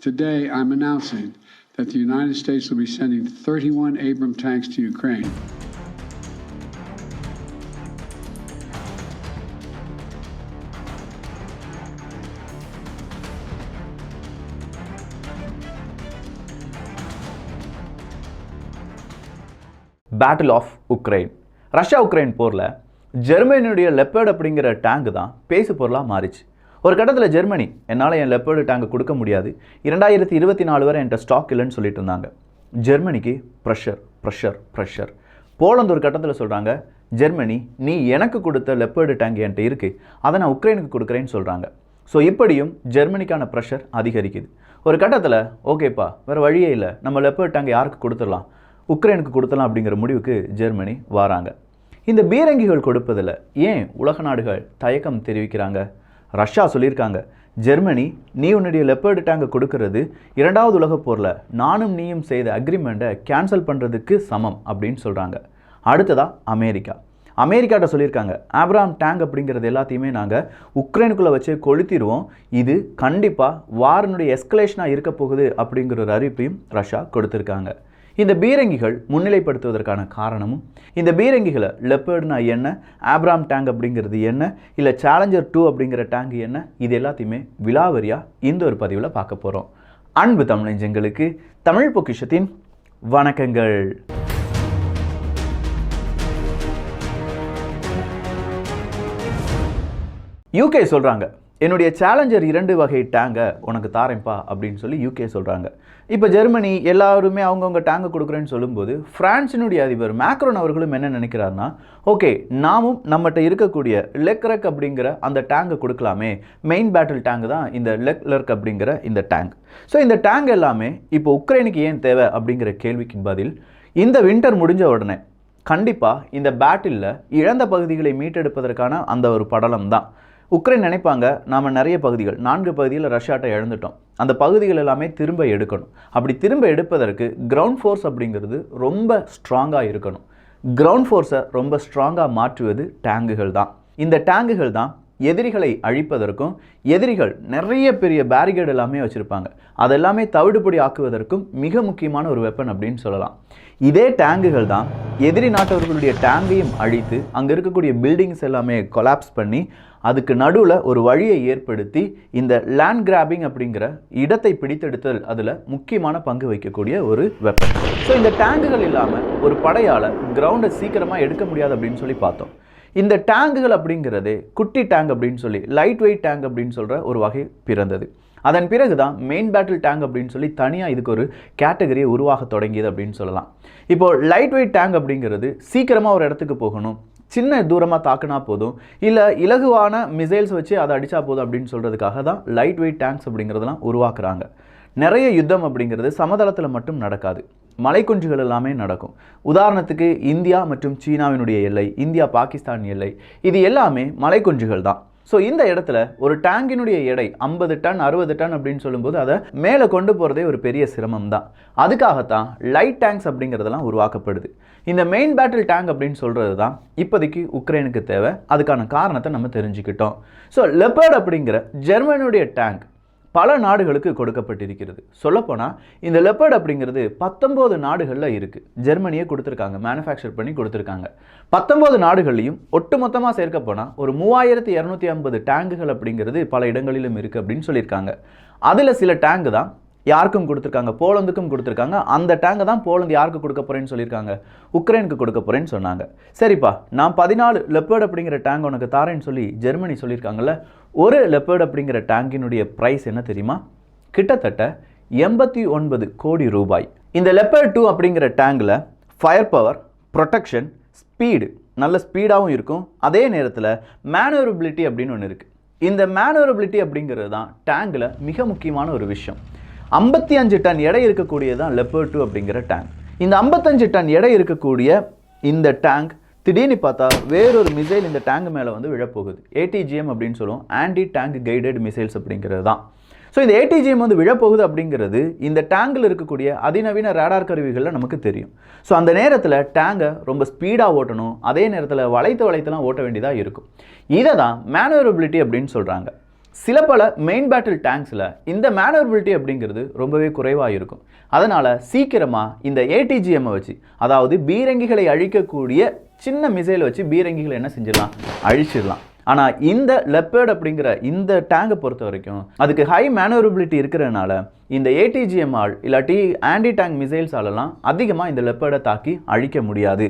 Today, I'm announcing that the United States will be sending 31 Abrams tanks to Ukraine. Battle of Ukraine. Russia Ukraine போரில் ஜெர்மனியுடைய leopard அப்படிங்கிற tank தான் பேசு பொருளாக மாறிச்சு. ஒரு கட்டத்தில் ஜெர்மனி என்னால் என் லெப்பர்டு டேங்க் கொடுக்க முடியாது, 2024 வரை என்கிட்ட ஸ்டாக் இல்லைன்னு சொல்லிட்டு இருந்தாங்க. ஜெர்மனிக்கு ப்ரெஷர். போலந்து ஒரு கட்டத்தில் சொல்கிறாங்க, ஜெர்மனி நீ எனக்கு கொடுத்த லெப்பர்டு டேங்க் என்கிட்ட இருக்குது, அதை நான் உக்ரைனுக்கு கொடுக்குறேன்னு சொல்கிறாங்க. ஸோ இப்படியும் ஜெர்மனிக்கான ப்ரெஷர் அதிகரிக்குது. ஒரு கட்டத்தில் ஓகேப்பா வேறு வழியே இல்லை, நம்ம லெப்பர்டு டேங்க் யாருக்கு கொடுத்துடலாம், உக்ரைனுக்கு கொடுத்தலாம் அப்படிங்கிற முடிவுக்கு ஜெர்மனி வராங்க. இந்த பீரங்கிகள் கொடுப்பதில் ஏன் உலக நாடுகள் தயக்கம் தெரிவிக்கிறாங்க? ரஷ்யா சொல்லியிருக்காங்க, ஜெர்மனி நீ உன்னுடைய லெப்பர்டு டேங்கை கொடுக்கறது 2வது உலகப் போரில் நானும் நீயும் செய்த அக்ரிமெண்ட்டை கேன்சல் பண்ணுறதுக்கு சமம் அப்படின்னு சொல்கிறாங்க. அடுத்ததாக அமெரிக்காட்ட சொல்லியிருக்காங்க, ஆப்ராம் டேங்க் அப்படிங்கிறது எல்லாத்தையுமே நாங்கள் உக்ரைனுக்குள்ளே வச்சு கொளுத்திடுவோம், இது கண்டிப்பாக வாரினுடைய எஸ்கலேஷனாக இருக்க போகுது அப்படிங்கிற ஒரு அறிவிப்பையும் ரஷ்யா கொடுத்துருக்காங்க. இந்த பீரங்கிகள் முன்னிலைப்படுத்துவதற்கான காரணமும், இந்த பீரங்கிகளை லெப்பர்டுனா என்ன, ஆப்ராம் டேங்க் அப்படிங்கிறது என்ன, இல்லை சேலஞ்சர் 2 அப்படிங்கிற டேங்க் என்ன, இது எல்லாத்தையுமே விலாவரியாக இந்த ஒரு பதிவில் பார்க்க போகிறோம். அன்பு தமிழஞ்சங்களுக்கு தமிழ் பொக்கிஷத்தின் வணக்கங்கள். யூகே சொல்கிறாங்க, என்னுடைய சேலஞ்சர் 2 வகை டேங்கை உனக்கு தாரேன்ப்பா அப்படின்னு சொல்லி யூகே சொல்கிறாங்க. இப்போ ஜெர்மனி எல்லாருமே அவங்கவுங்க டேங்கை கொடுக்குறேன்னு சொல்லும்போது ஃப்ரான்ஸினுடைய அதிபர் மேக்ரோன் அவர்களும் என்ன நினைக்கிறாருன்னா, ஓகே நாமும் நம்மகிட்ட இருக்கக்கூடிய லெக்லர்க் அப்படிங்கிற அந்த டேங்கை கொடுக்கலாமே, மெயின் பேட்டில் டேங்க் தான் இந்த லெக்லர்க் அப்படிங்கிற இந்த டேங்க். ஸோ இந்த டேங்க் எல்லாமே இப்போ உக்ரைனுக்கு ஏன் தேவை அப்படிங்கிற கேள்விக்கு பதில், இந்த வின்டர் முடிஞ்ச உடனே கண்டிப்பாக இந்த பேட்டிலில் இழந்த பகுதிகளை மீட்டெடுப்பதற்கான அந்த ஒரு படலம் தான். உக்ரைன் நினைப்பாங்க, நாம் நிறைய பகுதிகள் 4 பகுதியில் ரஷ்யாட்ட இழந்துட்டோம், அந்த பகுதிகள் எல்லாமே திரும்ப எடுக்கணும். அப்படி திரும்ப எடுப்பதற்கு கிரவுண்ட் ஃபோர்ஸ் அப்படிங்கிறது ரொம்ப ஸ்ட்ராங்காக இருக்கணும். கிரவுண்ட் ஃபோர்ஸை ரொம்ப ஸ்ட்ராங்காக மாற்றுவது டேங்குகள் தான். இந்த டேங்குகள் தான் எதிரிகளை அழிப்பதற்கும், எதிரிகள் நிறைய பெரிய பேரிகேட் எல்லாமே வச்சுருப்பாங்க, அதெல்லாமே தவிடுபடி ஆக்குவதற்கும் மிக முக்கியமான ஒரு வெப்பன் அப்படின்னு சொல்லலாம். இதே டேங்குகள் தான் எதிரி நாட்டவர்களுடைய டேங்கையும் அழித்து அங்கே இருக்கக்கூடிய பில்டிங்ஸ் எல்லாமே கொலாப்ஸ் பண்ணி அதுக்கு நடுவில் ஒரு வழியை ஏற்படுத்தி இந்த லேண்ட் கிராபிங் அப்படிங்கிற இடத்தை பிடித்தெடுத்தல் அதில் முக்கியமான பங்கு வைக்கக்கூடிய ஒரு வெப்பன். ஸோ இந்த டேங்குகள் இல்லாமல் ஒரு படையால் கிரவுண்டை சீக்கிரமாக எடுக்க முடியாது அப்படின்னு சொல்லி பார்த்தோம். இந்த டேங்குகள் அப்படிங்கிறதே குட்டி டேங்க் அப்படின்னு சொல்லி லைட் வெயிட் டேங்க் அப்படின்னு சொல்கிற ஒரு வகை பிறந்தது. அதன் பிறகு தான் மெயின் பேட்டில் டேங்க் அப்படின்னு சொல்லி தனியாக இதுக்கு ஒரு கேட்டகரியை உருவாக தொடங்கியது அப்படின்னு சொல்லலாம். இப்போது லைட் வெயிட் டேங்க் அப்படிங்கிறது சீக்கிரமாக ஒரு இடத்துக்கு போகணும், சின்ன தூரமாக தாக்குனா போதும், இல்லை இலகுவான மிசைல்ஸ் வச்சு அதை அடித்தா போதும் அப்படின்னு சொல்கிறதுக்காக தான் லைட் வெயிட் டேங்க்ஸ் அப்படிங்கிறதெல்லாம் உருவாக்குறாங்க. நிறைய யுத்தம் அப்படிங்கிறது சமதளத்தில் மட்டும் நடக்காது, மலைக்குன்றுகள் எல்லாமே நடக்கும். உதாரணத்துக்கு இந்தியா மற்றும் சீனாவினுடைய எல்லை, இந்தியா பாகிஸ்தான் எல்லை, இது எல்லாமே மலைக்குன்றுகள் தான். ஸோ இந்த இடத்துல ஒரு டேங்கினுடைய எடை 50 டன் 60 டன் அப்படின்னு சொல்லும்போது அதை மேலே கொண்டு போகிறதே ஒரு பெரிய சிரமம் தான். அதுக்காகத்தான் லைட் டேங்க்ஸ் அப்படிங்கிறதெல்லாம் உருவாக்கப்படுது. இந்த மெயின் பேட்டில் டேங்க் அப்படின்னு சொல்கிறது தான் இப்போதைக்கு உக்ரைனுக்கு தேவை. அதுக்கான காரணத்தை நம்ம தெரிஞ்சுக்கிட்டோம். ஸோ லெப்பர்ட் அப்படிங்கிற ஜெர்மனியுடைய டேங்க் பல நாடுகளுக்கு கொடுக்கப்பட்டிருக்கிறது. சொல்லப்போனால் இந்த லெப்பர்ட் அப்படிங்கிறது 19 நாடுகளில் இருக்குது. ஜெர்மனியே கொடுத்துருக்காங்க, மேனுஃபேக்சர் பண்ணி கொடுத்துருக்காங்க. 19 நாடுகள்லையும் ஒட்டுமொத்தமாக சேர்க்க போனால் ஒரு 3250 டேங்குகள் அப்படிங்கிறது பல இடங்களிலும் இருக்குது அப்படின்னு சொல்லியிருக்காங்க. அதில் சில டேங்கு தான் யாருக்கும் கொடுத்துருக்காங்க, போலந்துக்கும் கொடுத்துருக்காங்க. அந்த டேங்கை தான் போலந்து யாருக்கு கொடுக்க போகிறேன்னு சொல்லியிருக்காங்க, உக்ரைனுக்கு கொடுக்க போகிறேன்னு சொன்னாங்க. சரிப்பா நான் 14 லெப்பர்ட் அப்படிங்கிற டேங்க் உனக்கு தாரேன்னு சொல்லி ஜெர்மனி சொல்லியிருக்காங்கல்ல. ஒரு லெப்பர்ட் அப்படிங்கிற டேங்கினுடைய ப்ரைஸ் என்ன தெரியுமா? கிட்டத்தட்ட 89 கோடி ரூபாய். இந்த லெப்பர்ட் 2 அப்படிங்கிற டேங்கில் ஃபயர் பவர், ப்ரொடெக்ஷன், ஸ்பீடு, நல்ல ஸ்பீடாகவும் இருக்கும். அதே நேரத்தில் மேனுவரபிலிட்டி அப்படின்னு ஒன்று இருக்குது. இந்த மேனுவரபிலிட்டி அப்படிங்கிறது தான் டேங்கில் மிக முக்கியமான ஒரு விஷயம். 55 டன் எடை இருக்கக்கூடியது தான் லெப்பர்ட் 2 அப்படிங்கிற டேங்க். இந்த 55 டன் எடை இருக்கக்கூடிய இந்த டேங்க் திடீர்னு பார்த்தா வேறொரு மிசைல் இந்த டேங்க் மேலே வந்து விழப்போகுது. ATGM அப்படின்னு சொல்லுவோம், ஆன்டி டேங்க் கைடட் மிசைல்ஸ் அப்படிங்கிறது தான். ஸோ இந்த ATGM வந்து விழப்போகுது அப்படிங்கிறது இந்த டேங்கில் இருக்கக்கூடிய அதிநவீன ரேடார் கருவிகளில் நமக்கு தெரியும். ஸோ அந்த நேரத்தில் டேங்கை ரொம்ப ஸ்பீடாக ஓட்டணும், அதே நேரத்தில் வளைத்துலாம் ஓட்ட வேண்டியதாக இருக்கும். இதை தான் மேனுவரபிலிட்டி அப்படின்னு சொல்கிறாங்க. சில பல மெயின் பேட்டில் டேங்க்ஸில் இந்த மேனவரபிலிட்டி அப்படிங்கிறது ரொம்பவே குறைவாக இருக்கும். அதனால் சீக்கிரமாக இந்த ஏடிஜிஎம்மை வச்சு, அதாவது பீரங்கிகளை அழிக்கக்கூடிய சின்ன மிசைலை வச்சு பீரங்கிகளை என்ன செஞ்சிடலாம், அழிச்சிடலாம். ஆனால் இந்த லெப்பர்ட் அப்படிங்கிற இந்த டேங்கை பொறுத்த வரைக்கும் அதுக்கு ஹை மேனவரபிலிட்டி இருக்கிறதுனால இந்த ஏடிஜிஎம்ஆல் இல்லாட்டி ஆன்டி டேங்க் மிசைல்ஸாலலாம் அதிகமாக இந்த லெப்பர்டை தாக்கி அழிக்க முடியாது.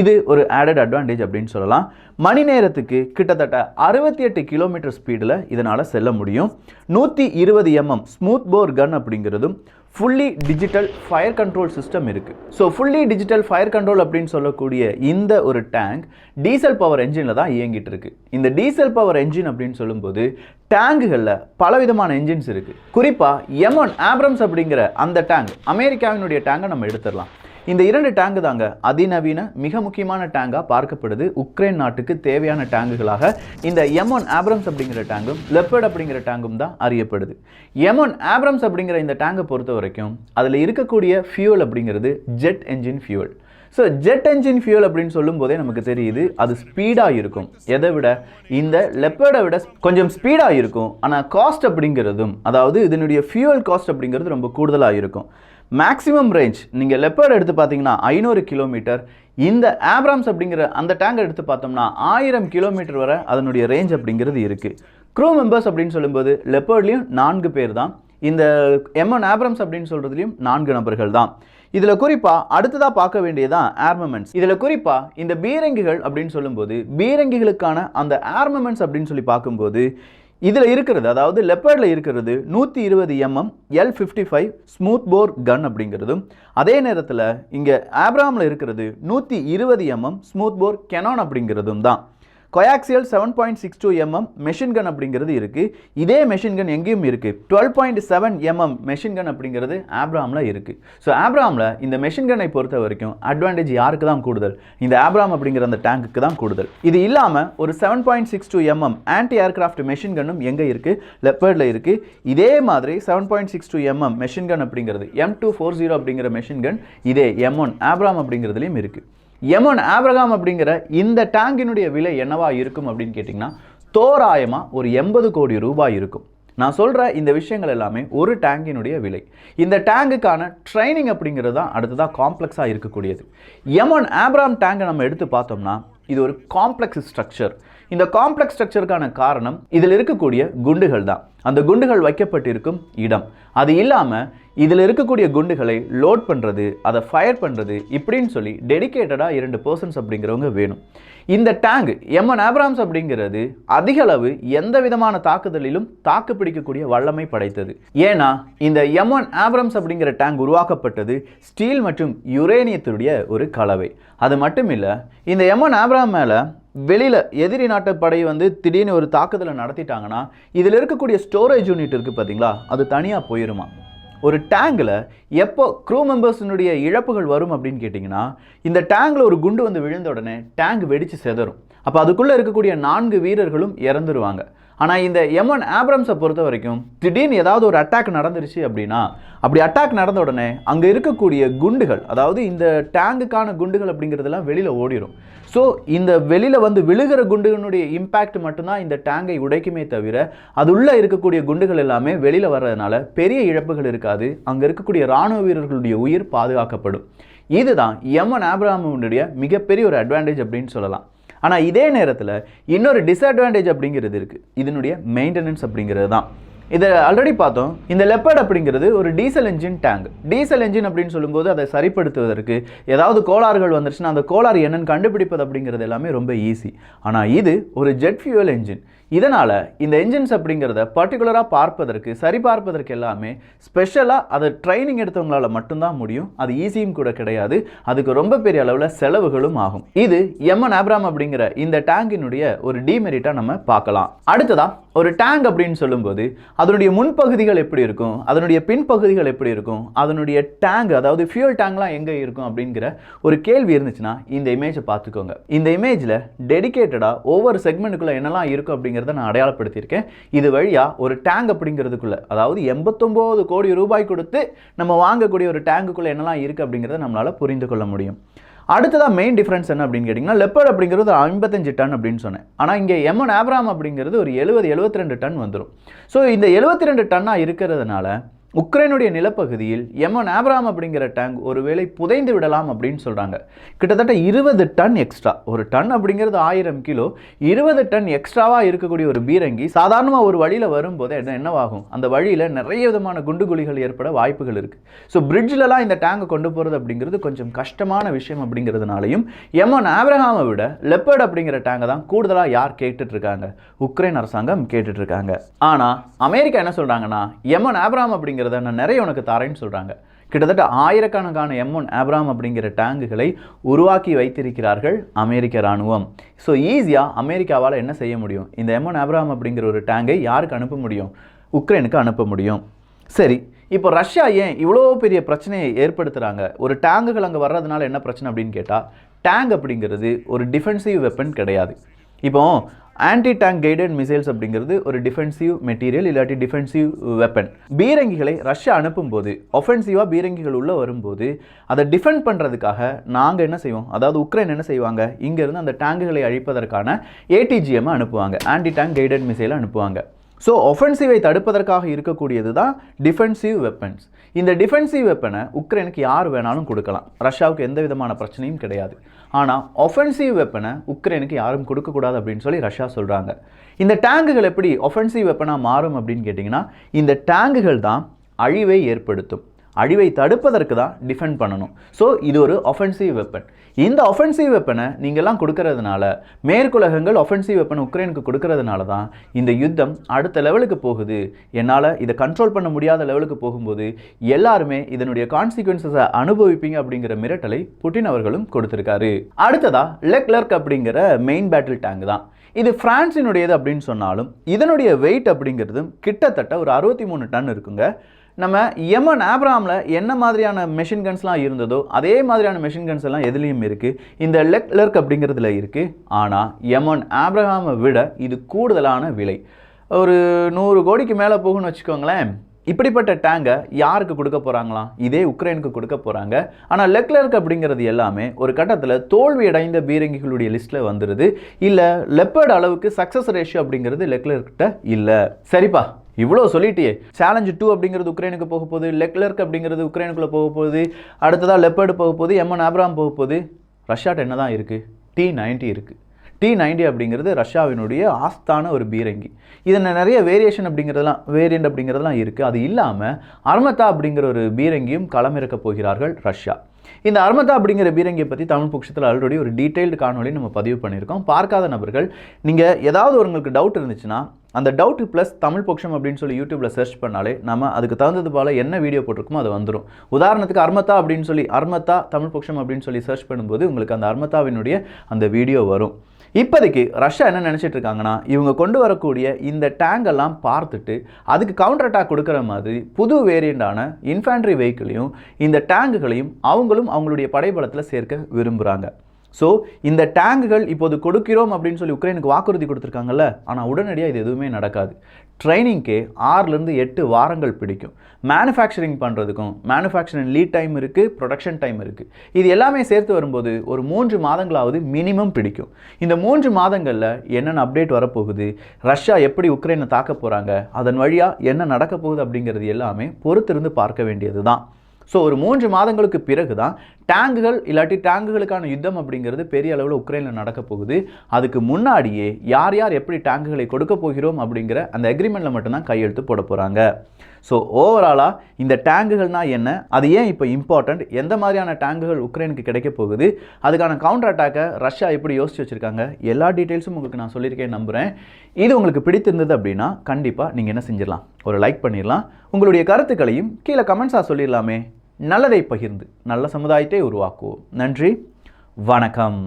இது ஒரு ஆடட் அட்வான்டேஜ் அப்படின்னு சொல்லலாம். மணி நேரத்துக்கு கிட்டத்தட்ட 68 கிலோமீட்டர் ஸ்பீடில் இதனால் செல்ல முடியும். 120 mm ஸ்மூத் போர் கன் அப்படிங்கிறதும் fully digital fire control system இருக்குது. So fully digital fire control அப்படின்னு சொல்லக்கூடிய இந்த ஒரு டேங்க் டீசல் பவர் என்ஜினில் தான் இயங்கிட்டு இருக்கு. இந்த டீசல் பவர் என்ஜின் அப்படின்னு சொல்லும்போது டேங்குகளில் பலவிதமான என்ஜின்ஸ் இருக்குது. குறிப்பாக M1 ஆப்ரம்ஸ் அப்படிங்கிற அந்த டேங்க், அமெரிக்காவினுடைய டேங்கை நம்ம எடுத்துடலாம். இந்த 2 டேங்கு தாங்க அதிநவீன மிக முக்கியமான டேங்காக பார்க்கப்படுது. உக்ரைன் நாட்டுக்கு தேவையான டேங்குகளாக இந்த M1 ஆப்ரம்ஸ் அப்படிங்கிற டேங்கும் லெப்பர்ட் அப்படிங்கிற டேங்கும் தான் அறியப்படுது. M1 ஆப்ரம்ஸ் அப்படிங்கிற இந்த டேங்கை பொறுத்த வரைக்கும் அதில் இருக்கக்கூடிய ஃபியூல் அப்படிங்கிறது jet engine fuel. So jet engine fuel அப்படின்னு சொல்லும் போதே நமக்கு தெரியுது அது ஸ்பீடாக இருக்கும். எதை விட இந்த லெப்பர்டை விட கொஞ்சம் ஸ்பீடாக இருக்கும். ஆனால் காஸ்ட் அப்படிங்கிறதும், அதாவது இதனுடைய ஃபியூல் காஸ்ட் அப்படிங்கிறது ரொம்ப கூடுதலாக இருக்கும். மேக்ஸிமம் ரேஞ்ச் நீங்கள் லெப்பர்ட் எடுத்து பார்த்தீங்கன்னா 500 கிலோமீட்டர், இந்த ஆப்ராம்ஸ் அப்படிங்கிற அந்த டேங்கை எடுத்து பார்த்தோம்னா 1000 கிலோமீட்டர் வரை அதனுடைய ரேஞ்ச் அப்படிங்கிறது இருக்குது. க்ரூ மெம்பர்ஸ் அப்படின்னு சொல்லும்போது லெப்பர்ட்லேயும் 4 பேர் தான், இந்த M1 ஆப்ரம்ஸ் அப்படின்னு சொல்கிறதுலையும் 4 நபர்கள் தான். இதில் குறிப்பாக அடுத்ததாக பார்க்க வேண்டியதான் ஆர்மமெண்ட்ஸ். இதில் குறிப்பாக இந்த பீரங்கிகள் அப்படின்னு சொல்லும்போது பீரங்கிகளுக்கான அந்த ஆர்மமெண்ட்ஸ் அப்படின்னு சொல்லி பார்க்கும்போது இதில் இருக்கிறது, அதாவது லெப்பர்டில் இருக்கிறது 120 mm L55 smooth bore gun அப்படிங்கிறதும், அதே நேரத்தில் இங்கே ஆப்ராமில் இருக்கிறது 120 mm ஸ்மூத் போர் கெனான் அப்படிங்கிறதும் தான். கொயாக்சியல் 7.62 mm மெஷின் கன் அப்படிங்கிறது இருக்குது. இதே மெஷின் கன் எங்கேயும் இருக்குது. 12.7 mm மெஷின் கன் அப்படிங்கிறது ஆப்ராமில் இருக்குது. ஸோ ஆப்ராமில் இந்த மெஷின் கன்னை பொறுத்த வரைக்கும் அட்வான்டேஜ் யாருக்கு தான் கூடுதல், இந்த ஆப்ராம் அப்படிங்கிற அந்த டேங்குக்கு தான் கூடுதல். இது இல்லாமல் ஒரு 7.62 mm ஆன்டி ஏர்கிராஃப்ட் மெஷின் கன்னும் எங்கே இருக்குது, லெப்பர்டில் இருக்குது. இதே மாதிரி 7.62 mm மெஷின் கன் அப்படிங்கிறது M240 அப்படிங்கிற மெஷின் கன் இதே M1 ஆப்ராம் அப்படிங்கிறதுலையும் இருக்குது. M1 ஆப்ரகாம் அப்படிங்கிற இந்த டேங்கினுடைய விலை என்னவா இருக்கும் அப்படின்னு கேட்டிங்கன்னா தோராயமாக ஒரு 80 கோடி ரூபாய் இருக்கும். நான் சொல்கிற இந்த விஷயங்கள் எல்லாமே ஒரு டேங்கினுடைய விலை. இந்த டேங்குக்கான ட்ரைனிங் அப்படிங்கிறது தான் அடுத்ததாக காம்ப்ளெக்ஸாக இருக்கக்கூடியது. M1 ஆப்ராம் டேங்கை நம்ம எடுத்து பார்த்தோம்னா இது ஒரு காம்ப்ளெக்ஸ் ஸ்ட்ரக்சர். இந்த காம்ப்ளெக்ஸ் ஸ்ட்ரக்சருக்கான காரணம் இதில் இருக்கக்கூடிய குண்டுகள் தான், அந்த குண்டுகள் வைக்கப்பட்டிருக்கும் இடம். அது இல்லாமல் இதில் இருக்கக்கூடிய குண்டுகளை லோட் பண்ணுறது, அதை ஃபயர் பண்ணுறது, இப்படின்னு சொல்லி டெடிக்கேட்டடாக 2 பர்சன்ஸ் அப்படிங்கிறவங்க வேணும். இந்த டேங்க் M1 ஆப்ராம்ஸ் அப்படிங்கிறது அதிக அளவு எந்த விதமான தாக்குதலிலும் தாக்கு பிடிக்கக்கூடிய வல்லமை படைத்தது. ஏன்னா இந்த M1 ஆப்ராம்ஸ் அப்படிங்கிற டேங்க் உருவாக்கப்பட்டது ஸ்டீல் மற்றும் யுரேனியத்துடைய ஒரு கலவை. அது மட்டும் இல்லை, இந்த M1 ஆப்ராம் மேலே வெளியில் எதிரி நாட்டு படை திடீர்னு ஒரு தாக்குதலை நடத்திட்டாங்கன்னா இதில் இருக்கக்கூடிய ஸ்டோரேஜ் யூனிட் இருக்குது பார்த்தீங்களா, அது தனியாக போயிருமா. ஒரு டேங்கில் எப்போ க்ரூ மெம்பர்ஸினுடைய இழப்புகள் வரும் அப்படின்னு கேட்டிங்கன்னா, இந்த டேங்கில் ஒரு குண்டு விழுந்த உடனே டேங்க் வெடித்து செதறும். அப்போ அதுக்குள்ளே இருக்கக்கூடிய 4 வீரர்களும் இறந்துருவாங்க. ஆனால் இந்த M1 ஆப்ரம்ஸை பொறுத்த வரைக்கும் திடீர்னு ஏதாவது ஒரு அட்டாக் நடந்துருச்சு அப்படின்னா, அப்படி அட்டாக் நடந்த உடனே அங்கே இருக்கக்கூடிய குண்டுகள், அதாவது இந்த டேங்குக்கான குண்டுகள் அப்படிங்கிறதெல்லாம் வெளியில் ஓடிடும். ஸோ இந்த வெளியில் விழுகிற குண்டுகளுடைய இம்பேக்ட் மட்டும்தான் இந்த டேங்கை உடைக்குமே தவிர அது உள்ளே இருக்கக்கூடிய குண்டுகள் எல்லாமே வெளியில் வர்றதுனால பெரிய இழப்புகள் இருக்காது. அங்கே இருக்கக்கூடிய இராணுவ வீரர்களுடைய உயிர் பாதுகாக்கப்படும். இதுதான் M1 ஆப்ரஹாமுடைய மிகப்பெரிய ஒரு அட்வான்டேஜ் அப்படின்னு சொல்லலாம். ஆனால் இதே நேரத்தில் இன்னொரு டிஸ்அட்வான்டேஜ் அப்படிங்கிறது இருக்குது. இதனுடைய மெயின்டெனன்ஸ் அப்படிங்கிறது தான். இதை ஆல்ரெடி பார்த்தோம். இந்த லெப்பர்ட் அப்படிங்கிறது ஒரு diesel engine tank. Diesel engine அப்படின்னு சொல்லும்போது அதை சரிப்படுத்துவதற்கு ஏதாவது கோளாறுகள் வந்துருச்சுன்னா அந்த கோளாறு என்னன்னு கண்டுபிடிப்பது அப்படிங்கிறது எல்லாமே ரொம்ப ஈஸி. ஆனால் இது ஒரு ஜெட் ஃபியூவல் என்ஜின். இதனால் இந்த என்ஜின்ஸ் அப்படிங்கிறத பர்டிகுலராக பார்ப்பதற்கு, சரிபார்ப்பதற்கு எல்லாமே ஸ்பெஷலாக அதை ட்ரைனிங் எடுத்தவங்களால மட்டும்தான் முடியும். அது ஈஸியும் கூட கிடையாது. அதுக்கு ரொம்ப பெரிய அளவில் செலவுகளும் ஆகும். இது M1 ஆப்ராம் அப்படிங்கிற இந்த டேங்கினுடைய ஒரு டிமெரிட்டாக நம்ம பார்க்கலாம். அடுத்ததாக ஒரு டேங்க் அப்படின்னு சொல்லும்போது அதனுடைய முன்பகுதிகள் எப்படி இருக்கும், அதனுடைய பின்பகுதிகள் எப்படி இருக்கும், அதனுடைய டேங்க் அதாவது ஃபியூல் டேங்க்லாம் எங்கே இருக்கும் அப்படிங்கிற ஒரு கேள்வி இருந்துச்சுன்னா இந்த இமேஜை பார்த்துக்கோங்க. இந்த இமேஜில் டெடிக்கேட்டடாக ஒவ்வொரு செக்மெண்ட்டுக்குள்ளே என்னெல்லாம் இருக்கும் அப்படிங்கிறத நான் அடையாளப்படுத்தியிருக்கேன். இது வழியாக ஒரு டேங்க் அப்படிங்கிறதுக்குள்ள, அதாவது 89 கோடி ரூபாய் கொடுத்து நம்ம வாங்கக்கூடிய ஒரு டேங்குக்குள்ளே என்னெல்லாம் இருக்குது அப்படிங்கிறத நம்மளால் புரிந்து கொள்ள முடியும். அடுத்ததாக மெயின் டிஃப்ரென்ஸ் என்ன அப்படின்னு கேட்டிங்கன்னா, லெப்பர்ட் அப்படிங்கிறது 55 டன் அப்படின்னு சொன்னேன். ஆனால் இங்கே M1 ஆப்ராம் அப்படிங்கிறது ஒரு 72 டன் வந்துடும். ஸோ இந்த 72 டன்னாக இருக்கிறதுனால உக்ரைனுடைய நிலப்பகுதியில் M1 ஆப்ராம் அப்படிங்கிற டேங்க் ஒருவேளை புதைந்து விடலாம் அப்படின்னு சொல்கிறாங்க. கிட்டத்தட்ட 20 டன் எக்ஸ்ட்ரா, ஒரு டன் அப்படிங்கிறது 1000 கிலோ, 20 டன் எக்ஸ்ட்ராவாக இருக்கக்கூடிய ஒரு பீரங்கி சாதாரணமாக ஒரு வழியில் வரும்போது என்னவாகும், அந்த வழியில் நிறைய விதமான குண்டுகுழிகள் ஏற்பட வாய்ப்புகள் இருக்குது. ஸோ பிரிட்ஜிலலாம் இந்த டேங்கை கொண்டு போகிறது அப்படிங்கிறது கொஞ்சம் கஷ்டமான விஷயம் அப்படிங்கிறதுனாலையும் M1 ஆப்ரஹாமை விட லெப்பர்ட் அப்படிங்கிற டேங்கை தான் கூடுதலாக யார் கேட்டுட்ருக்காங்க, உக்ரைன் அரசாங்கம் கேட்டுட்ருக்காங்க. ஆனால் அமெரிக்கா என்ன சொல்கிறாங்கன்னா, M1 ஆப்ரஹாம் அப்படிங்கிறத நான் நிறைய உனக்கு தரேன்னு சொல்கிறாங்க. கிட்டத்தட்ட ஆயிரக்கணக்கான M1 ஆப்ராம் அப்படிங்கிற டேங்குகளை உருவாக்கி வைத்திருக்கிறார்கள் அமெரிக்க இராணுவம். ஸோ ஈஸியாக அமெரிக்காவால் என்ன செய்ய முடியும், இந்த M1 ஆப்ராம் அப்படிங்கிற ஒரு டேங்கை யாருக்கு அனுப்ப முடியும், உக்ரைனுக்கு அனுப்ப முடியும். சரி, இப்போ ரஷ்யா ஏன் இவ்வளோ பெரிய பிரச்சனையை ஏற்படுத்துகிறாங்க, ஒரு டேங்குகள் அங்கே வர்றதுனால என்ன பிரச்சனை அப்படின்னு கேட்டால், டேங்க் அப்படிங்கிறது ஒரு டிஃபென்சிவ் வெப்பன் கிடையாது. இப்போ ஆன்டி டேங்க் கைடட் மிசைல்ஸ் அப்படிங்கிறது ஒரு டிஃபென்சிவ் மெட்டீரியல் இல்லாட்டி டிஃபென்சிவ் வெப்பன். பீரங்கிகளை ரஷ்யா அனுப்பும்போது, ஒஃபென்சிவாக பீரங்கிகள் உள்ளே வரும்போது அதை டிஃபெண்ட் பண்ணுறதுக்காக நாங்கள் என்ன செய்வோம், அதாவது உக்ரைன் என்ன செய்வாங்க, இங்கேருந்து அந்த டேங்குகளை அழிப்பதற்கான ATGM அனுப்புவாங்க, ஆன்டி டேங்க் கைடட் மிசைலை அனுப்புவாங்க. ஸோ ஒஃபென்சிவை தடுப்பதற்காக இருக்கக்கூடியது தான் டிஃபென்சிவ் வெப்பன்ஸ். இந்த டிஃபென்சிவ் வெப்பனை உக்ரைனுக்கு யார் வேணாலும் கொடுக்கலாம், ரஷ்யாவுக்கு எந்த விதமான பிரச்சனையும் கிடையாது. ஆனால் ஒஃபென்சிவ் வெப்பனை உக்ரைனுக்கு யாரும் கொடுக்கக்கூடாது அப்படின்னு சொல்லி ரஷ்யா சொல்கிறாங்க. இந்த டேங்குகள் எப்படி ஒஃபென்சிவ் வெப்பனாக மாறும் அப்படின்னு கேட்டிங்கன்னா, இந்த டேங்குகள் தான் அழிவை ஏற்படுத்தும். அழிவை தடுப்பதற்கு தான் டிஃபெண்ட் பண்ணணும். ஸோ இது ஒரு ஒஃபென்சிவ் வெப்பன். இந்த ஒஃபென்சிவ் வெப்பனை நீங்கள்லாம் கொடுக்கறதுனால, மேற்குலகங்கள் ஒஃபென்சிவ் வெப்பன் உக்ரைனுக்கு கொடுக்கறதுனால தான் இந்த யுத்தம் அடுத்த லெவலுக்கு போகுது. என்னால் இதை கண்ட்ரோல் பண்ண முடியாத லெவலுக்கு போகும்போது எல்லாருமே இதனுடைய கான்சிக்வன்சஸை அனுபவிப்பீங்க அப்படிங்கிற மிரட்டலை புட்டின் அவர்களும் கொடுத்துருக்காரு. அடுத்ததா லெக்லர்க் அப்படிங்கிற மெயின் பேட்டில் டேங்க் தான். இது பிரான்சினுடையது அப்படின்னு சொன்னாலும் இதனுடைய வெயிட் அப்படிங்கிறது கிட்டத்தட்ட ஒரு 63 டன் இருக்குங்க. நம்ம M1 ஆப்ராமில் என்ன மாதிரியான மெஷின் கன்ஸ்லாம் இருந்ததோ அதே மாதிரியான மெஷின் கன்ஸ் எல்லாம் எதுலேயும் இருக்குது, இந்த லெக்லர்க் அப்படிங்கிறதுல இருக்குது. ஆனால் M1 ஆப்ரஹாமை விட இது கூடுதலான விலை, ஒரு 100 கோடிக்கு மேலே போகும்னு வச்சுக்கோங்களேன். இப்படிப்பட்ட டேங்கை யாருக்கு கொடுக்க போகிறாங்களாம், இதே உக்ரைனுக்கு கொடுக்க போகிறாங்க. ஆனால் லெக்லர்க் அப்படிங்கிறது எல்லாமே ஒரு கட்டத்தில் தோல்வி அடைந்த பீரங்கிகளுடைய லிஸ்ட்டில் வந்துடுது. இல்லை லெப்பர்ட் அளவுக்கு சக்ஸஸ் ரேஷியோ அப்படிங்கிறது லெக்லர்க்கிட்ட இல்லை. சரிப்பா, இவ்வளோ சொல்லிட்டியே, சேலஞ்ச் 2 அப்படிங்கிறது உக்ரைனுக்கு போக போகுது, லெக்லர்க் அப்படிங்கிறது உக்ரைனுக்குள்ளே போக போகுது, அடுத்ததாக லெப்பர்டு போக போகுது, M1 ஆப்ராம் போக போகுது. ரஷ்யாட்ட என்ன தான் இருக்குது, T90 இருக்குது. T90 அப்படிங்கிறது ரஷ்யாவினுடைய ஆஸ்தான ஒரு பீரங்கி. இதில் நிறைய வேரியேண்ட் அப்படிங்கிறதுலாம் இருக்குது. அது இல்லாமல் அர்மதா அப்படிங்கிற ஒரு பீரங்கியும் களமிறக்க போகிறார்கள் ரஷ்யா. இந்த அர்மதா அப்படிங்கிற பீரங்கியை பற்றி தமிழ் பொக்கிஷத்தில் ஆல்ரெடி ஒரு டீட்டெயில்டு காணொலி நம்ம பதிவு பண்ணியிருக்கோம். பார்க்காத நபர்கள், நீங்கள் ஏதாவது உங்களுக்கு டவுட் இருந்துச்சுன்னா அந்த டவுட் ப்ளஸ் தமிழ் பொக்கிஷம் அப்படின்னு சொல்லி யூடியூப்பில் சர்ச் பண்ணாலே நம்ம அதுக்கு தகுந்தது போல் என்ன வீடியோ போட்டிருக்கோமோ அது வந்துடும். உதாரணத்துக்கு அர்மதா அப்படின்னு சொல்லி, அர்மதா தமிழ் பொக்கிஷம் அப்படின்னு சொல்லி சர்ச் பண்ணும்போது உங்களுக்கு அந்த அர்மதாவினுடைய அந்த வீடியோ வரும். இப்போதைக்கு ரஷ்யா என்ன நினச்சிட்டு இருக்காங்கன்னா, இவங்க கொண்டு வரக்கூடிய இந்த டேங்கெல்லாம் பார்த்துட்டு அதுக்கு கவுண்டர் அட்டாக் கொடுக்குற மாதிரி புது வேரியண்டான இன்ஃபேண்ட்ரி வெஹிக்கிளையும் இந்த டேங்குகளையும் அவங்களுடைய படைபலத்தில் சேர்க்க விரும்புகிறாங்க. ஸோ இந்த டேங்குகள் இப்போது கொடுக்கிறோம் அப்படின்னு சொல்லி உக்ரைனுக்கு வாக்குறுதி கொடுத்துருக்காங்கல்ல, ஆனால் உடனடியாக இது எதுவுமே நடக்காது. ட்ரைனிங்க்கே 6லேருந்து 8 வாரங்கள் பிடிக்கும். மேனுஃபேக்சரிங் பண்ணுறதுக்கும் மேனுஃபேக்சரிங் லீட் டைம் இருக்குது, ப்ரொடக்ஷன் டைம் இருக்குது. இது எல்லாமே சேர்த்து வரும்போது ஒரு 3 மாதங்களாவது மினிமம் பிடிக்கும். இந்த 3 மாதங்களில் என்னென்ன அப்டேட் வரப்போகுது, ரஷ்யா எப்படி உக்ரைனை தாக்க போகிறாங்க, அதன் வழியாக என்ன நடக்க போகுது அப்படிங்கிறது எல்லாமே பொறுத்திருந்து பார்க்க வேண்டியது தான். ஸோ ஒரு 3 மாதங்களுக்கு பிறகு தான் டேங்குகள் இல்லாட்டி டேங்குகளுக்கான யுத்தம் அப்படிங்கிறது பெரிய அளவில் உக்ரைனில் நடக்க போகுது. அதுக்கு முன்னாடியே யார் யார் எப்படி டேங்குகளை கொடுக்க போகிறோம் அப்படிங்கிற அந்த அக்ரிமெண்ட்டில் மட்டும்தான் கையெழுத்து போட போகிறாங்க. ஸோ ஓவராலாக இந்த டேங்குகள்னால் என்ன, அது ஏன் இப்போ இம்பார்ட்டண்ட், எந்த மாதிரியான டேங்குகள் உக்ரைனுக்கு கிடைக்க போகுது, அதுக்கான கவுண்டர் அட்டாக்கை ரஷ்யா எப்படி யோசிச்சு வச்சுருக்காங்க, எல்லா டீட்டெயில்ஸும் உங்களுக்கு நான் சொல்லியிருக்கேன் நம்புகிறேன். இது உங்களுக்கு பிடித்திருந்தது அப்படின்னா கண்டிப்பாக நீங்கள் என்ன செஞ்சிடலாம், ஒரு லைக் பண்ணிடலாம். உங்களுடைய கருத்துக்களையும் கீழே கமெண்ட்ஸாக சொல்லிடலாமே. நல்லதை பகிர்ந்து நல்ல சமுதாயத்தை உருவாக்குவோம். நன்றி, வணக்கம்.